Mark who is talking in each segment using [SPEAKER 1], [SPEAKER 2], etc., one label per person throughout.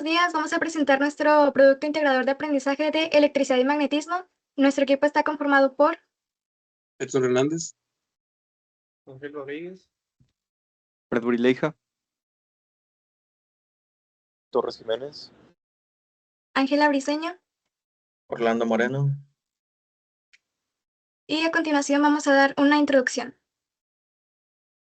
[SPEAKER 1] buenos días. Vamos a presentar nuestro producto integrador de aprendizaje de electricidad y magnetismo. Nuestro equipo está conformado por
[SPEAKER 2] Héctor Hernández,
[SPEAKER 3] Ángel Rodríguez,
[SPEAKER 4] Bradbury Leija,
[SPEAKER 5] Torres Jiménez,
[SPEAKER 1] Ángela Briceño,
[SPEAKER 5] Orlando Moreno.
[SPEAKER 1] y a continuación vamos a dar una introducción.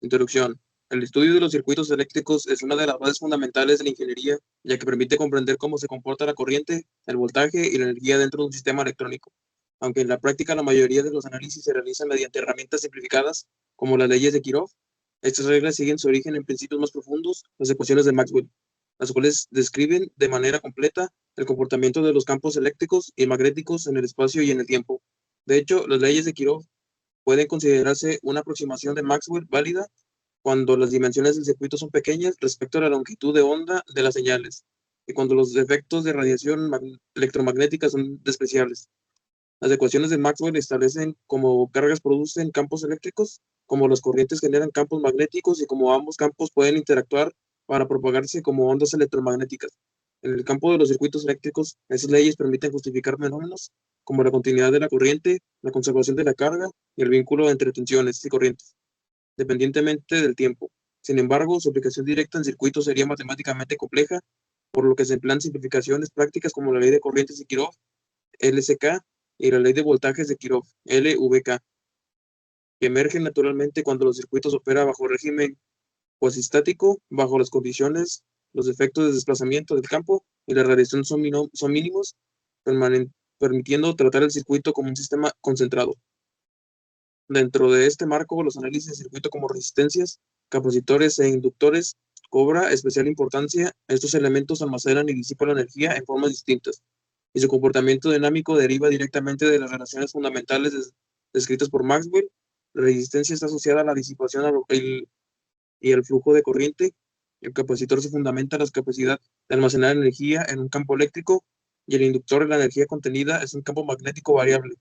[SPEAKER 2] introducción. El estudio de los circuitos eléctricos es una de las bases fundamentales de la ingeniería, ya que permite comprender cómo se comporta la corriente, el voltaje y la energía dentro de un sistema electrónico. Aunque en la práctica la mayoría de los análisis se realizan mediante herramientas simplificadas, como las leyes de Kirchhoff, estas reglas siguen su origen en principios más profundos, las ecuaciones de Maxwell, las cuales describen de manera completa el comportamiento de los campos eléctricos y magnéticos en el espacio y en el tiempo. De hecho, las leyes de Kirchhoff pueden considerarse una aproximación de Maxwell válida cuando las dimensiones del circuito son pequeñas respecto a la longitud de onda de las señales y cuando los efectos de radiación electromagnética son despreciables. Las ecuaciones de Maxwell establecen cómo cargas producen campos eléctricos, cómo las corrientes generan campos magnéticos y cómo ambos campos pueden interactuar para propagarse como ondas electromagnéticas. En el campo de los circuitos eléctricos, esas leyes permiten justificar fenómenos como la continuidad de la corriente, la conservación de la carga y el vínculo entre tensiones y corrientes, dependientemente del tiempo. Sin embargo, su aplicación directa en circuitos sería matemáticamente compleja, por lo que se emplean simplificaciones prácticas como la ley de corrientes de Kirchhoff, LSK, y la ley de voltajes de Kirchhoff, LVK, que emergen naturalmente cuando los circuitos operan bajo régimen cuasistático, bajo las condiciones, los efectos de desplazamiento del campo y la radiación son mínimos, permitiendo tratar el circuito como un sistema concentrado. Dentro de este marco, los análisis de circuito como resistencias, capacitores e inductores cobra especial importancia. Estos elementos almacenan y disipan la energía en formas distintas, y su comportamiento dinámico deriva directamente de las relaciones fundamentales descritas por Maxwell. La resistencia está asociada a la disipación y el flujo de corriente. El capacitor se fundamenta en la capacidad de almacenar energía en un campo eléctrico, y el inductor en la energía contenida es un campo magnético variable.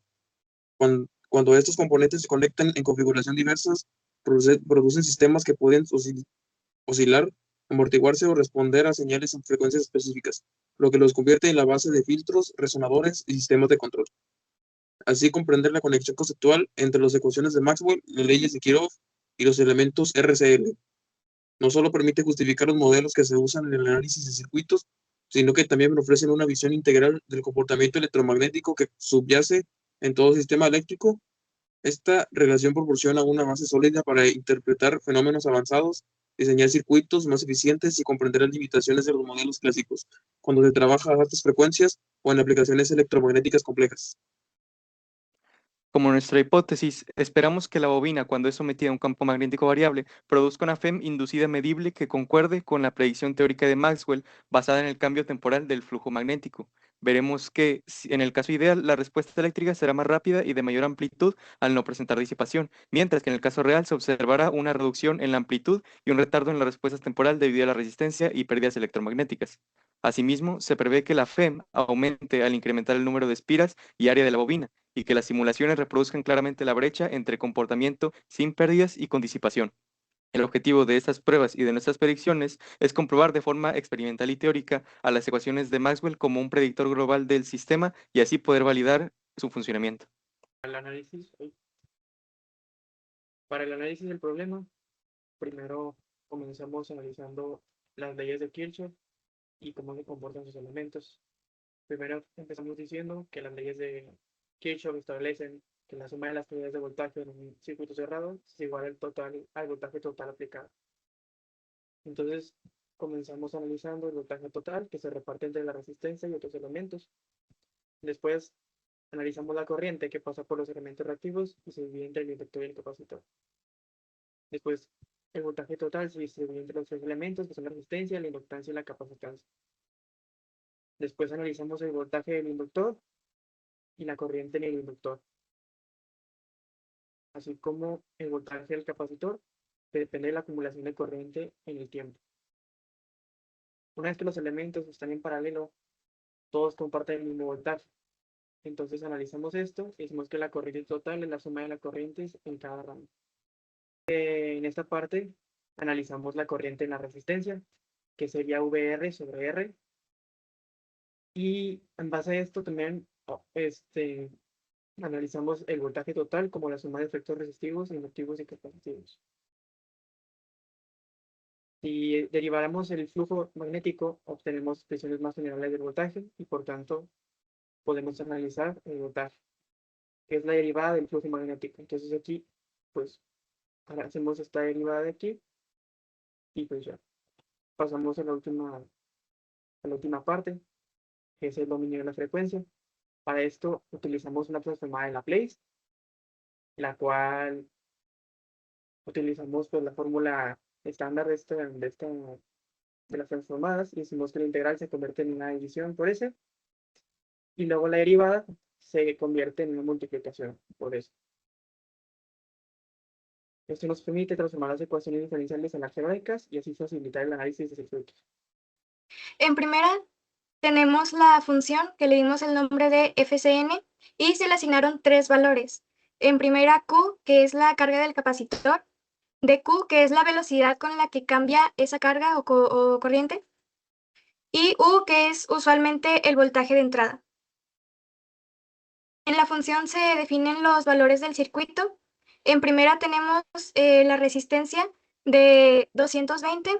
[SPEAKER 2] Cuando estos componentes se conectan en configuración diversas, producen sistemas que pueden oscilar, amortiguarse o responder a señales en frecuencias específicas, lo que los convierte en la base de filtros, resonadores y sistemas de control. Así, comprender la conexión conceptual entre las ecuaciones de Maxwell, las leyes de Kirchhoff y los elementos RCL no solo permite justificar los modelos que se usan en el análisis de circuitos, sino que también ofrecen una visión integral del comportamiento electromagnético que subyace en todo sistema eléctrico. Esta relación proporciona una base sólida para interpretar fenómenos avanzados, diseñar circuitos más eficientes y comprender las limitaciones de los modelos clásicos, cuando se trabaja a altas frecuencias o en aplicaciones electromagnéticas complejas.
[SPEAKER 4] Como nuestra hipótesis, esperamos que la bobina, cuando es sometida a un campo magnético variable, produzca una FEM inducida medible que concuerde con la predicción teórica de Maxwell basada en el cambio temporal del flujo magnético. Veremos que, en el caso ideal, la respuesta eléctrica será más rápida y de mayor amplitud al no presentar disipación, mientras que en el caso real se observará una reducción en la amplitud y un retardo en la respuesta temporal debido a la resistencia y pérdidas electromagnéticas. Asimismo, se prevé que la FEM aumente al incrementar el número de espiras y área de la bobina, y que las simulaciones reproduzcan claramente la brecha entre comportamiento sin pérdidas y con disipación. El objetivo de estas pruebas y de nuestras predicciones es comprobar de forma experimental y teórica a las ecuaciones de Maxwell como un predictor global del sistema y así poder validar su funcionamiento.
[SPEAKER 3] Para el análisis del problema, primero comenzamos analizando las leyes de Kirchhoff y cómo se comportan sus elementos. Primero empezamos diciendo que las leyes de Kirchhoff establecen que la suma de las unidades de voltaje en un circuito cerrado es igual al voltaje total aplicado. Entonces comenzamos analizando el voltaje total que se reparte entre la resistencia y otros elementos. Después analizamos la corriente que pasa por los elementos reactivos y se divide entre el inductor y el capacitor. Después, el voltaje total se distribuye entre los tres elementos que son la resistencia, la inductancia y la capacitancia. Después analizamos el voltaje del inductor y la corriente en el inductor, así como el voltaje del capacitor, que depende de la acumulación de corriente en el tiempo. Una vez que los elementos están en paralelo, todos comparten el mismo voltaje. Entonces analizamos esto y decimos que la corriente total es la suma de las corrientes en cada ramo. En esta parte analizamos la corriente en la resistencia, que sería VR sobre R, Y en base a esto también analizamos el voltaje total como la suma de efectos resistivos, inductivos y capacitivos. Si deriváramos el flujo magnético, obtenemos expresiones más generales del voltaje y por tanto podemos analizar el voltaje, que es la derivada del flujo magnético. Entonces aquí, pues, ahora hacemos esta derivada de aquí y pues ya pasamos a la última parte, que es el dominio de la frecuencia. Para esto utilizamos una transformada de Laplace, la cual utilizamos pues, la fórmula estándar de las transformadas y decimos que la integral se convierte en una división por S y luego la derivada se convierte en una multiplicación por S. Esto nos permite transformar las ecuaciones diferenciales en algebraicas y así facilitar el análisis de circuitos.
[SPEAKER 1] En primera, tenemos la función que le dimos el nombre de FCN y se le asignaron 3 valores. En primera, Q, que es la carga del capacitor, dQ, que es la velocidad con la que cambia esa carga o corriente, y U, que es usualmente el voltaje de entrada. En la función se definen los valores del circuito. En primera tenemos la resistencia de 220,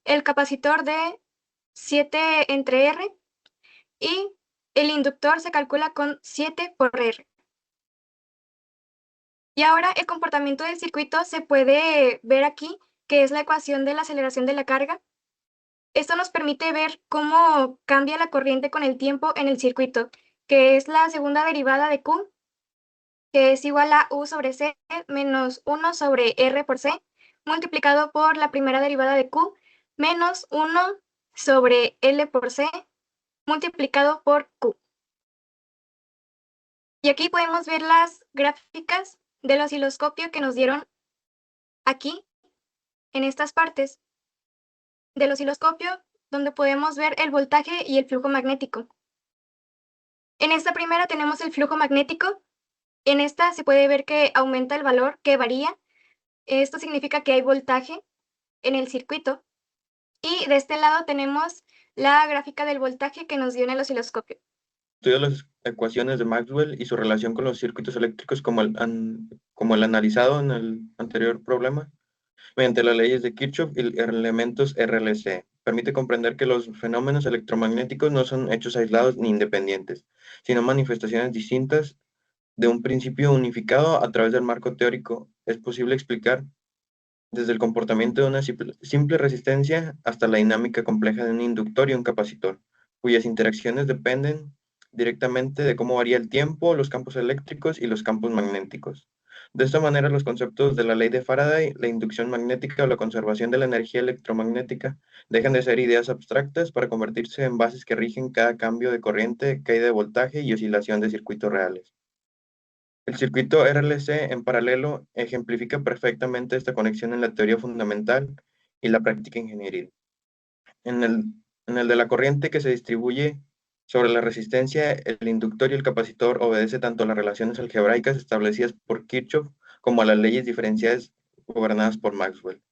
[SPEAKER 1] el capacitor de 7 entre R y el inductor se calcula con 7 por R. Y ahora el comportamiento del circuito se puede ver aquí, que es la ecuación de la aceleración de la carga. Esto nos permite ver cómo cambia la corriente con el tiempo en el circuito, que es la segunda derivada de Q, que es igual a U sobre C menos 1 sobre R por C, multiplicado por la primera derivada de Q, menos 1 sobre L por C, multiplicado por Q. Y aquí podemos ver las gráficas del osciloscopio que nos dieron aquí, en estas partes del osciloscopio, donde podemos ver el voltaje y el flujo magnético. En esta primera tenemos el flujo magnético. En esta se puede ver que aumenta el valor, que varía. Esto significa que hay voltaje en el circuito. Y de este lado tenemos la gráfica del voltaje que nos dio en el osciloscopio.
[SPEAKER 5] Estudió las ecuaciones de Maxwell y su relación con los circuitos eléctricos como el analizado en el anterior problema, mediante las leyes de Kirchhoff y elementos RLC. Permite comprender que los fenómenos electromagnéticos no son hechos aislados ni independientes, sino manifestaciones distintas de un principio unificado a través del marco teórico. Es posible explicar desde el comportamiento de una simple resistencia hasta la dinámica compleja de un inductor y un capacitor, cuyas interacciones dependen directamente de cómo varía el tiempo, los campos eléctricos y los campos magnéticos. De esta manera, los conceptos de la ley de Faraday, la inducción magnética o la conservación de la energía electromagnética dejan de ser ideas abstractas para convertirse en bases que rigen cada cambio de corriente, caída de voltaje y oscilación de circuitos reales. El circuito RLC en paralelo ejemplifica perfectamente esta conexión en la teoría fundamental y la práctica ingenieril. En el de la corriente que se distribuye sobre la resistencia, el inductor y el capacitor obedece tanto a las relaciones algebraicas establecidas por Kirchhoff como a las leyes diferenciales gobernadas por Maxwell.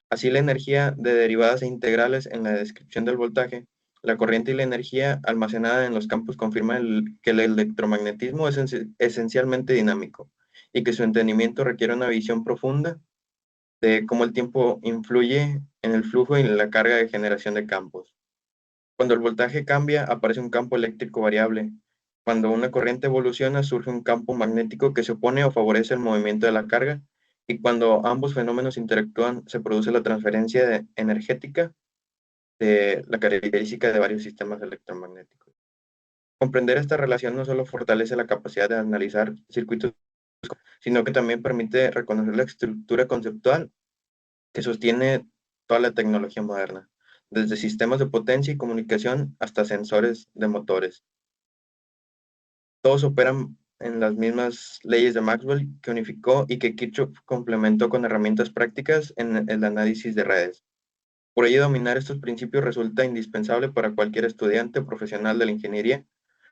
[SPEAKER 5] Así, la energía de derivadas e integrales en la descripción del voltaje, la corriente y la energía almacenada en los campos confirman que el electromagnetismo es esencialmente dinámico y que su entendimiento requiere una visión profunda de cómo el tiempo influye en el flujo y en la carga de generación de campos. Cuando el voltaje cambia, aparece un campo eléctrico variable. Cuando una corriente evoluciona, surge un campo magnético que se opone o favorece el movimiento de la carga, y cuando ambos fenómenos interactúan, se produce la transferencia energética de la característica de varios sistemas electromagnéticos. Comprender esta relación no solo fortalece la capacidad de analizar circuitos, sino que también permite reconocer la estructura conceptual que sostiene toda la tecnología moderna, desde sistemas de potencia y comunicación hasta sensores de motores. Todos operan en las mismas leyes de Maxwell que unificó y que Kirchhoff complementó con herramientas prácticas en el análisis de redes. Por ello, dominar estos principios resulta indispensable para cualquier estudiante o profesional de la ingeniería,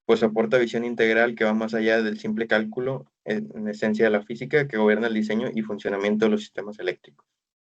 [SPEAKER 5] pues aporta visión integral que va más allá del simple cálculo en esencia de la física que gobierna el diseño y funcionamiento de los sistemas eléctricos.